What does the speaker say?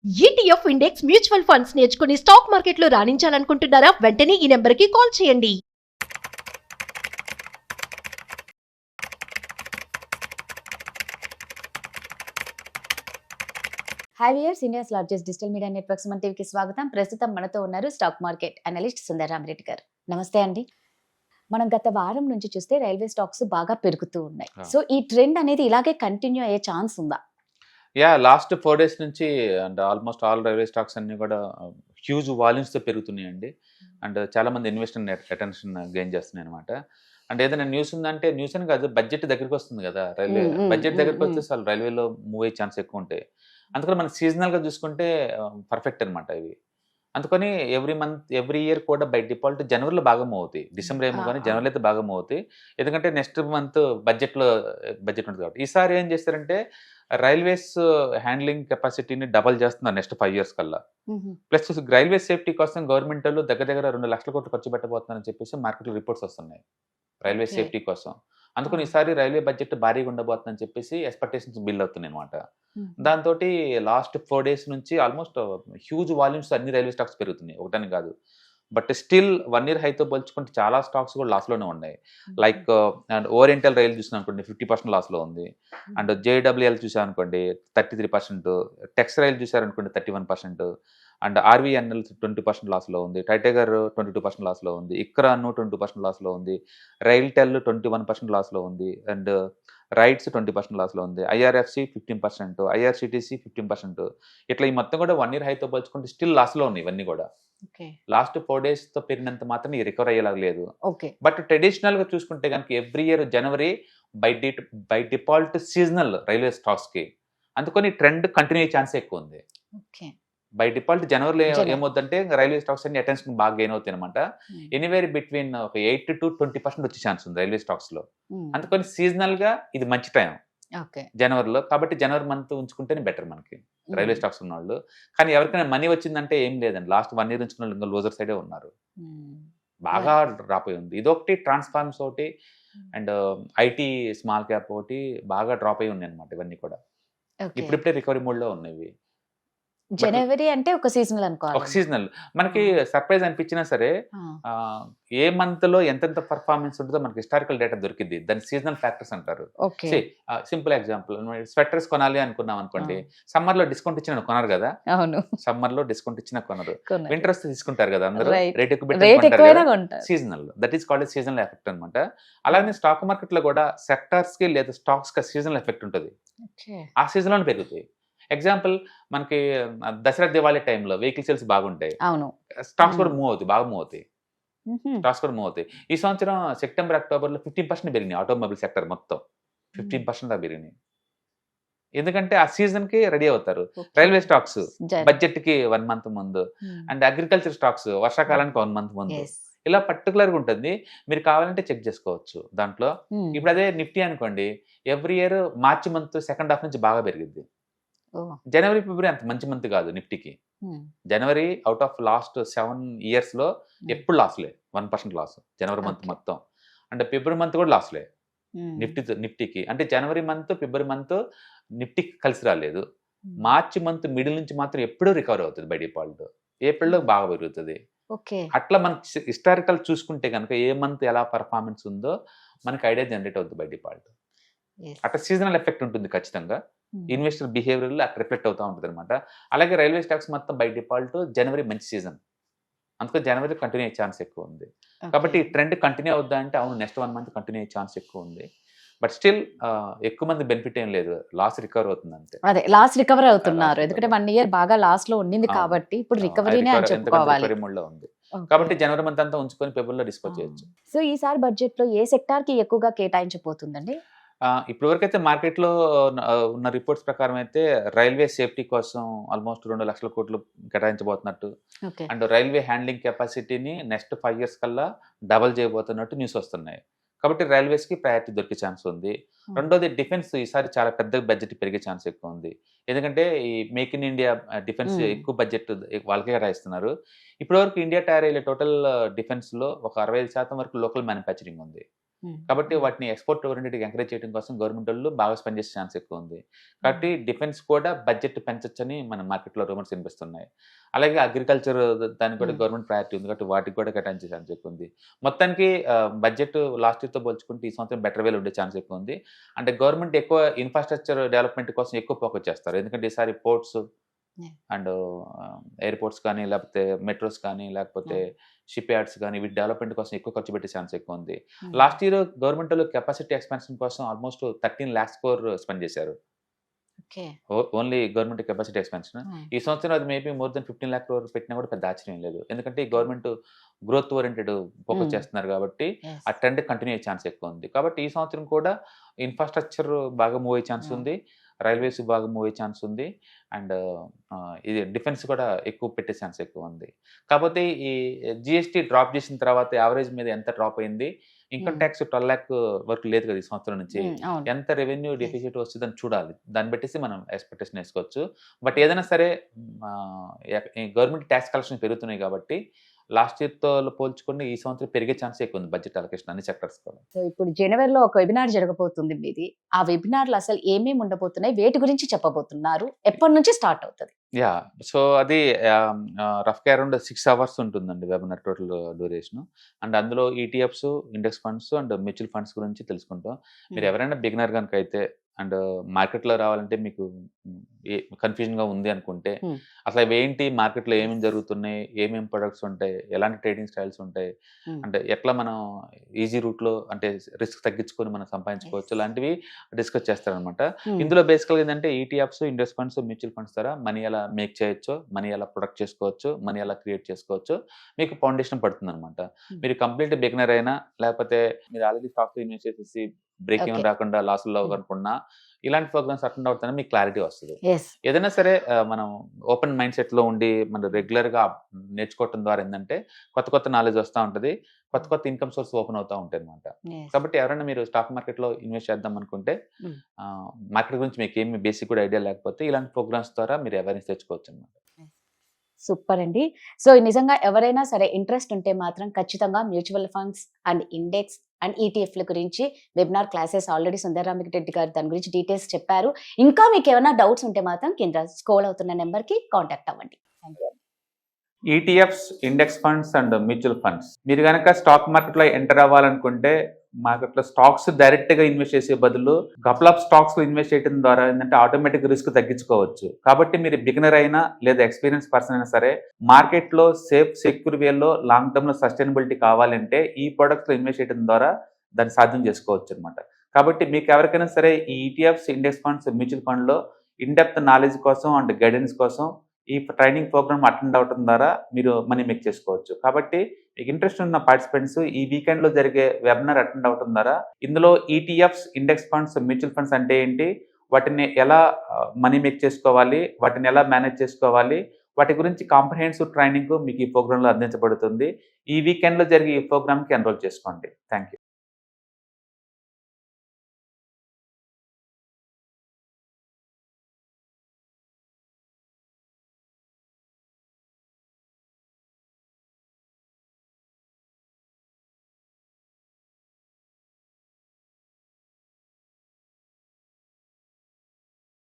ETF index mutual funds నేర్చుకుని stock మార్కెట్లో రాణించాలనుకుంటున్నారా? వెంటనే ఈ నెంబర్కి కాల్ చేయండి. Hi viewers, India's largest digital media network Suman టీవీకి స్వాగతం. ప్రస్తుతం మనతో ఉన్నారు స్టాక్ మార్కెట్ అనలిస్ట్ సుందరరామరెడ్డి గారు. నమస్తే అండి. మనం గత వారం నుంచి చూస్తే రైల్వే స్టాక్స్ బాగా పెరుగుతూ ఉన్నాయి. సో ఈ ట్రెండ్ అనేది ఇలాగే కంటిన్యూ అయ్యే ఛాన్స్ ఉందా? లాస్ట్ 4 డేస్ నుంచి and almost all railway stocks అన్ని కూడా హ్యూజ్ వాల్యూమ్స్తో పెరుగుతున్నాయండి. అండ్ చాలా మంది ఇన్వెస్టర్ అటెన్షన్ గెయిన్ చేస్తున్నాయి అనమాట. అండ్ ఏదైనా న్యూస్ ఉందంటే న్యూస్ అని కాదు, బడ్జెట్ దగ్గరికి వస్తుంది కదా, రైల్వే బడ్జెట్ దగ్గరికి వస్తే అసలు రైల్వేలో మూవ్ అయ్యే ఛాన్స్ ఎక్కువ ఉంటాయి. అందుకని మనం సీజనల్గా చూసుకుంటే పర్ఫెక్ట్ అనమాట ఇవి. అందుకని ఎవ్రీ ఇయర్ కూడా బై డిఫాల్ట్ జనవరిలో బాగా మూవ్ అవుతాయి. డిసెంబర్ ఏమో కానీ జనవరిలో అయితే బాగా మూవ్ అవుతాయి. ఎందుకంటే నెక్స్ట్ మంత్ బడ్జెట్ ఉంటుంది కాబట్టి. ఈసారి ఏం చేస్తారంటే రైల్వేస్ హ్యాండ్లింగ్ కెపాసిటీని డబల్ చేస్తున్నారు నెక్స్ట్ 5 years కల్లా. ప్లస్ రైల్వే సేఫ్టీ కోసం గవర్నమెంట్ వాళ్ళు దగ్గర 2 లక్షల కోట్లు ఖర్చు పెట్టబోతున్నారని చెప్పేసి మార్కెట్లో రిపోర్ట్స్ వస్తున్నాయి రైల్వే సేఫ్టీ కోసం. అందుకని ఈసారి రైల్వే బడ్జెట్ భారీగా ఉండబోతుందని చెప్పేసి ఎక్స్పెక్టేషన్స్ బిల్డ్ అవుతున్నాయి అనమాట. దాంతో లాస్ట్ 4 days నుంచి ఆల్మోస్ట్ హ్యూజ్ వాల్యూమ్స్ అన్ని రైల్వే స్టాక్స్ పెరుగుతున్నాయి, ఒకటని కాదు. బట్ స్టిల్ 1 year హైతో పోల్చుకుంటే చాలా స్టాక్స్ కూడా లాస్లోనే ఉన్నాయి. లైక్ అండ్ ఓరియంటల్ రైల్ చూసాం అనుకోండి 50% లాస్లో ఉంది. అండ్ జేడబ్ల్యూఎల్ చూసాం అనుకోండి 33%, టెక్స్ రైల్ చూసారనుకోండి 31%, అండ్ ఆర్వీఎన్ఎల్ 20% లాస్లో ఉంది, టైటగర్ 22% లాస్లో ఉంది, ఇక్రాన్ 20% లాస్లో ఉంది, రైల్టెల్ 21% లాస్లో ఉంది, అండ్ రైట్స్ 20% లాస్లో ఉంది, ఐఆర్ఎఫ్సి 15%, ఐఆర్సిటీసీ 15%. ఇట్లా ఈ మొత్తం కూడా 1 year హైతో పోల్చుకుంటే స్టిల్ లాస్లో ఉన్నాయి ఇవన్నీ కూడా. లాస్ట్ 4 days తో పెరిగినంత మాత్రం రికవర్ అయ్యేలాగా లేదు. బట్ ట్రెడిషనల్ గా చూసుకుంటే కనుక every year January by default seasonal railway stocks కి, అందుకని ట్రెండ్ కంటిన్యూ అయ్యే ఛాన్స్ ఎక్కువ ఉంది. బై డిఫాల్ట్ జనవరిలో ఏమవుతుందంటే రైల్వే స్టాక్స్ అన్ని అటెన్షన్ బాగా గెయిన్ అవుతాయి అనమాట. ఎనీవేర్ బిట్వీన్ ఒక 8 to 20% వచ్చే ఛాన్స్ ఉంది రైల్వే స్టాక్స్ లో. అందుకని సీజనల్ గా ఇది మంచి టైం జనవరిలో, కాబట్టి జనవరి మంత్ ఉంచుకుంటేనే బెటర్ మనకి రైల్వే స్టాక్స్ ఉన్న వాళ్ళు. కానీ ఎవరికైనా మనీ వచ్చిందంటే ఏం లేదండి, లాస్ట్ 1 year ఉంచుకున్న వాళ్ళు ఇంకా లోజర్ సైడే ఉన్నారు, బాగా డ్రాప్ అయి ఉంది. ఇదొకటి, ట్రాన్స్ఫార్మ్స్ ఒకటి, అండ్ ఐటీ స్మాల్ క్యాప్ ఒకటి బాగా డ్రాప్ అయి ఉన్నాయి అనమాట. ఇవన్నీ కూడా ఇప్పుడిప్పుడే రికవరీ మోడ్ లో ఉన్నాయి. జనవరి అంటే ఒక సీజనల్ అనుకోవాలి, ఒక సీజనల్. మనకి సర్ప్రైజ్ అనిపించినా సరే ఏ మంత్ లో ఎంతెంత పర్ఫార్మెన్స్ ఉంటుందో మనకి హిస్టారికల్ డేటా దొరికింది. దాని సీజనల్ ఫ్యాక్టర్స్ అంటారు. సింపుల్ ఎగ్జాంపుల్, స్వెటర్స్ కొనాలి అనుకున్నాం అనుకోండి, సమ్మర్ లో డిస్కౌంట్ ఇచ్చిన కొనరు కదా, సమ్మర్ లో డిస్కౌంట్ ఇచ్చిన కొనరు, వింటర్ వస్తే తీసుకుంటారు కదా అందరూ, రేట్ ఎక్కువ. Seasonal, that is called seasonal effect అనమాట. అలాగే స్టాక్ మార్కెట్ లో కూడా సెక్టార్స్ కి లేదా స్టాక్స్ కి సీజనల్ ఎఫెక్ట్ ఉంటుంది, ఆ సీజన్ లోనే పెరుగుతాయి. ఎగ్జాంపుల్, మనకి దసరా దివాళీ టైంలో వెహికల్ సేల్స్ బాగుంటాయి, స్టాక్స్ కూడా మూవ్ అవుతాయి, బాగా మూవ్ అవుతాయి, స్టాక్స్ కూడా మూవ్ అవుతాయి. ఈ సంవత్సరం సెప్టెంబర్ అక్టోబర్లో 15% పెరిగినాయి ఆటోమొబైల్ సెక్టర్ మొత్తం, 15% పెరిగినాయి. ఎందుకంటే ఆ సీజన్ కి రెడీ అవుతారు. రైల్వే స్టాక్స్ బడ్జెట్ కి 1 month ముందు, అండ్ అగ్రికల్చర్ స్టాక్స్ వర్షాకాలానికి 1 month ముందు, ఇలా పర్టికులర్ గా ఉంటుంది. మీరు కావాలంటే చెక్ చేసుకోవచ్చు దాంట్లో. ఇప్పుడు అదే నిఫ్టీ అనుకోండి, ఎవ్రీ ఇయర్ మార్చి మంత్ సెకండ్ హాఫ్ నుంచి బాగా పెరిగింది. జనవరి ఫిబ్రవరి అంత మంచి మంత్ కాదు నిఫ్టీకి. జనవరి అవుట్ ఆఫ్ లాస్ట్ 7 years లో ఎప్పుడు లాస్లే, 1% లాస్ జనవరి మంత్ మొత్తం. అంటే ఫిబ్రవరి మంత్ కూడా లాస్లే నిఫ్టీకి. అంటే జనవరి మంత్ ఫిబ్రవరి మంత్ నిఫ్టీకి కలిసి రాలేదు. మార్చి మంత్ మిడిల్ నుంచి మాత్రం ఎప్పుడూ రికవర్ అవుతుంది బై డిఫాల్ట్. ఏప్రిల్లో బాగా పెరుగుతుంది. అట్లా మనకి హిస్టారికల్ చూసుకుంటే కనుక ఏ మంత్ ఎలా పర్ఫార్మెన్స్ ఉందో మనకి ఐడియా జనరేట్ అవుతుంది బై డిఫాల్ట్. అట్లా సీజనల్ ఎఫెక్ట్ ఉంటుంది ఖచ్చితంగా, ఇన్వెస్టర్ బిహేవియర్ అక్కడ రిఫ్లెక్ట్ అవుతూ ఉంటుంది అనమాట. అలాగే రైల్వే స్టాక్స్ మొత్తం బై డిఫాల్ట్ జనవరి మంచి సీజన్, అందుకని జనవరి కంటిన్యూ అయ్యే ఛాన్స్ ఎక్కువ ఉంది. కాబట్టి ఈ ట్రెండ్ కంటిన్యూ అవుద్దా అంటే అవును, నెక్స్ట్ 1 month కంటిన్యూ అయ్యే ఛాన్స్ ఎక్కువ ఉంది. బట్ స్టిల్ ఎక్కువ మంది బెనిఫిట్ ఏం లేదు, లాస్ రికవర్ అవుతుంది అంతే. అదే లాస్ రికవర్ అవుతున్నారు, ఎందుకంటే 1 year బాగా లాస్ లో ఉండింది కాబట్టి ఇప్పుడు రికవరీనే అని చెప్పుకోవాలి. ఉంది కాబట్టి జనవరి మంత్ అంతా ఉంచుకొని ఫిబ్రవరిలో డిస్పోజ్ చేయొచ్చు. సో ఈసారి బడ్జెట్ లో ఏ సెక్టార్ కి ఎక్కువగా కేటాయించబోతుందండి? ఇప్పటి వరకు అయితే మార్కెట్లో ఉన్న రిపోర్ట్స్ ప్రకారం అయితే రైల్వే సేఫ్టీ కోసం ఆల్మోస్ట్ 2 లక్షల కోట్లు కేటాయించబోతున్నట్టు, అండ్ రైల్వే హ్యాండ్లింగ్ కెపాసిటీని నెక్స్ట్ 5 years కల్లా డబల్ చేయబోతున్నట్టు న్యూస్ వస్తున్నాయి. కాబట్టి రైల్వేస్ కి ప్రయారిటీ దొరికే ఛాన్స్ ఉంది. రెండోది, డిఫెన్స్ ఈసారి చాలా పెద్ద బడ్జెట్ పెరిగే ఛాన్స్ ఎక్కువ ఉంది. ఎందుకంటే ఈ మేక్ ఇన్ ఇండియా డిఫెన్స్ ఎక్కువ బడ్జెట్ వాళ్ళకే కేటాయిస్తున్నారు. ఇప్పటి వరకు ఇండియా తయారయ్యే టోటల్ డిఫెన్స్ లో ఒక 65% వరకు లోకల్ మ్యానుఫ్యాక్చరింగ్ ఉంది. కాబట్టి వాటిని ఎక్స్పోర్ట్ ఓరియంటెడ్ ఎంకరేజ్ చేయడం కోసం గవర్నమెంట్ వాళ్ళు బాగా స్పెండ్ చేసే ఛాన్స్ ఎక్కువ ఉంది. కాబట్టి డిఫెన్స్ కూడా బడ్జెట్ పెంచొచ్చని మన మార్కెట్లో రూమర్స్ వినిపిస్తున్నాయి. అలాగే అగ్రికల్చర్ దానికి కూడా గవర్నమెంట్ ప్రయారిటీ ఉంది కాబట్టి వాటికి కూడా కేటాయించే ఛాన్స్ ఎక్కువ ఉంది. మొత్తానికి బడ్జెట్ లాస్ట్ ఇయర్తో పోల్చుకుంటే ఈ సంవత్సరం బెటర్ వేలో ఉండే ఛాన్స్ ఎక్కువ ఉంది. అంటే గవర్నమెంట్ ఎక్కువ ఇన్ఫ్రాస్ట్రక్చర్ డెవలప్మెంట్ కోసం ఎక్కువ ఫోకస్ చేస్తారు. ఎందుకంటే ఈసారి పోర్ట్స్ అండ్ ఎయిర్పోర్ట్స్ కానీ, లేకపోతే మెట్రోస్ కానీ, లేకపోతే షిప్ యార్డ్స్ కానీ వీటి డెవలప్మెంట్ కోసం ఎక్కువ ఖర్చు పెట్టే ఛాన్స్ ఎక్కువ ఉంది. లాస్ట్ ఇయర్ గవర్నమెంట్ వాళ్ళు కెపాసిటీ ఎక్స్పాన్షన్ కోసం ఆల్మోస్ట్ 13 lakhs crore స్పెండ్ చేశారు. Only government capacity expansion. ఈ సంవత్సరం అది maybe more than 15 lakh crore పెట్టినా కూడా పెద్ద ఆశ్చర్యం లేదు. ఎందుకంటే ఈ గవర్నమెంట్ గ్రోత్ ఓరియంటెడ్ ఫోకస్ చేస్తున్నారు కాబట్టి ఆ ట్రెండ్ కంటిన్యూ అయ్యే ఛాన్స్ ఎక్కువ ఉంది. కాబట్టి ఈ సంవత్సరం కూడా ఇన్ఫ్రాస్ట్రక్చర్ బాగా మూవ్ అయ్యే ఛాన్స్ ఉంది, రైల్వేస్ బాగా మూవ్ అయ్యే ఛాన్స్ ఉంది, అండ్ ఇది డిఫెన్స్ కూడా ఎక్కువ పెట్టే ఛాన్స్ ఎక్కువ ఉంది. కాకపోతే ఈ జిఎస్టీ డ్రాప్ చేసిన తర్వాత యావరేజ్ మీద ఎంత డ్రాప్ అయింది, ఇన్కమ్ ట్యాక్స్ 12 lakh వరకు లేదు కదా ఈ సంవత్సరం నుంచి, ఎంత రెవెన్యూ డెఫిసిట్ వస్తుందని చూడాలి. దాన్ని బట్టేసి మనం ఎక్స్పెక్టేషన్ వేసుకోవచ్చు. బట్ ఏదైనా సరే గవర్నమెంట్ ట్యాక్స్ కలెక్షన్ పెరుగుతున్నాయి కాబట్టి లాస్ట్ ఇయర్తో పోల్చుకుని ఈ సంవత్సరం పెరిగే ఛాన్స్ ఎక్కువ ఉంది బడ్జెట్ అలొకేషన్ అన్ని సెక్టర్స్ కూడా. సో ఇప్పుడు జనవరిలో ఒక వెబినార్ జరగబోతుంది మీది. ఆ వెబినార్లో అసలు ఏమేమి ఉండబోతున్నాయి, వేటి గురించి చెప్పబోతున్నారు, ఎప్పటి నుంచి స్టార్ట్ అవుతుంది? యా, సో అది రఫ్గా అరౌండ్ 6 hours ఉంటుందండి వెబినార్ టోటల్ డ్యూరేషన్. అండ్ అందులో ETFs, index funds and mutual funds గురించి తెలుసుకుంటాం. మీరు ఎవరైనా బిగినర్ కనుక అయితే అండ్ మార్కెట్లో రావాలంటే మీకు కన్ఫ్యూజన్గా ఉంది అనుకుంటే అసలు అవి ఏంటి, మార్కెట్లో ఏమేమి జరుగుతున్నాయి, ఏమేమి ప్రొడక్ట్స్ ఉంటాయి, ఎలాంటి ట్రేడింగ్ స్టైల్స్ ఉంటాయి, అంటే ఎట్లా మనం ఈజీ రూట్లో అంటే రిస్క్ తగ్గించుకొని మనం సంపాదించుకోవచ్చు, ఇలాంటివి డిస్కస్ చేస్తారనమాట. ఇందులో బేసికల్గా ఏంటంటే ETFs, index funds, mutual funds ద్వారా మనీ ఎలా మేక్ చేయొచ్చు, మనీ ఎలా ప్రొడక్ట్ చేసుకోవచ్చు, మనీ ఎలా క్రియేట్ చేసుకోవచ్చు మీకు ఫౌండేషన్ పడుతుంది అనమాట. మీరు కంప్లీట్ బిగినర్ అయినా, లేకపోతే మీరు ఆల్రెడీ స్టాక్ ఇన్వెస్ట్ చేసేసి బ్రేక్ ఈవెన్ రాకుండా లాసుల్లో అనుకున్నా ఇలాంటి ప్రోగ్రామ్స్ అటెండ్ అవుతానే మీకు క్లారిటీ వస్తుంది. ఏదైనా సరే మనం ఓపెన్ మైండ్ సెట్ లో ఉండి మనం రెగ్యులర్ గా నేర్చుకోవడం ద్వారా ఏంటంటే కొత్త కొత్త నాలెడ్జ్ వస్తూ ఉంటుంది, కొత్త కొత్త ఇన్కమ్ సోర్స్ ఓపెన్ అవుతూ ఉంటాయి అనమాట. కాబట్టి ఎవరైనా మీరు స్టాక్ మార్కెట్ లో ఇన్వెస్ట్ చేద్దాం అనుకుంటే మార్కెట్ గురించి మీకు ఏమి బేసిక్ కూడా ఐడియా లేకపోతే ఇలాంటి ప్రోగ్రామ్స్ ద్వారా మీరు అవేర్నెస్ తెచ్చుకోవచ్చు అనమాట. సూపర్ అండి. సో నిజంగా ఎవరైనా సరే ఇంట్రెస్ట్ ఉంటే మాత్రం ఖచ్చితంగా mutual funds and index and ఈటీఎఫ్ల గురించి వెబినార్ క్లాసెస్ ఆల్రెడీ సుందరరామిరెడ్డి గారు దాని గురించి డీటెయిల్స్ చెప్పారు. ఇంకా మీకు ఏమైనా డౌట్స్ ఉంటే మాత్రం కింద స్క్రోల్ అవుతున్న నెంబర్కి కాంటాక్ట్ అవ్వండి. Thank you. ETFs, index funds and mutual funds మీరు కనుక స్టాక్ మార్కెట్లో ఎంటర్ అవ్వాలనుకుంటే మార్కెట్లో స్టాక్స్ డైరెక్ట్ గా ఇన్వెస్ట్ చేసే బదులు కపుల్ ఆఫ్ స్టాక్స్ లో ఇన్వెస్ట్ చేయడం ద్వారా ఏంటంటే ఆటోమేటిక్ రిస్క్ తగ్గించుకోవచ్చు. కాబట్టి మీరు బిగినర్ అయినా లేదా ఎక్స్పీరియన్స్ పర్సన్ అయినా సరే మార్కెట్ లో సేఫ్ సెక్యూర్ వేలో లాంగ్ టర్మ్ లో సస్టైనబిలిటీ కావాలంటే ఈ ప్రొడక్ట్స్ లో ఇన్వెస్ట్ చేయడం ద్వారా దాన్ని సాధ్యం చేసుకోవచ్చు అనమాట. కాబట్టి మీకు ఎవరికైనా సరే ఈ ETFs, index funds, mutual fund లో ఇన్ డెప్త్ నాలెడ్జ్ కోసం అండ్ గైడెన్స్ కోసం ఈ ట్రైనింగ్ ప్రోగ్రామ్ అటెండ్ అవడం ద్వారా మీరు మనీ మేక్ చేసుకోవచ్చు. కాబట్టి మీకు ఇంట్రెస్ట్ ఉన్న పార్టిసిపెంట్స్ ఈ వీకెండ్ లో జరిగే వెబినార్ అటెండ్ అవడం ద్వారా ఇందులో ETFs, index funds, mutual funds అంటే ఏంటి, వాటిని ఎలా మనీ మేక్ చేసుకోవాలి, వాటిని ఎలా మేనేజ్ చేసుకోవాలి, వాటి గురించి కాంప్రహెన్సివ్ ట్రైనింగ్ మీకు ఈ ప్రోగ్రామ్ లో అందించబడుతుంది. ఈ వీకెండ్ లో జరిగే ఈ ప్రోగ్రామ్ కి ఎన్రోల్ చేసుకోండి. Thank you.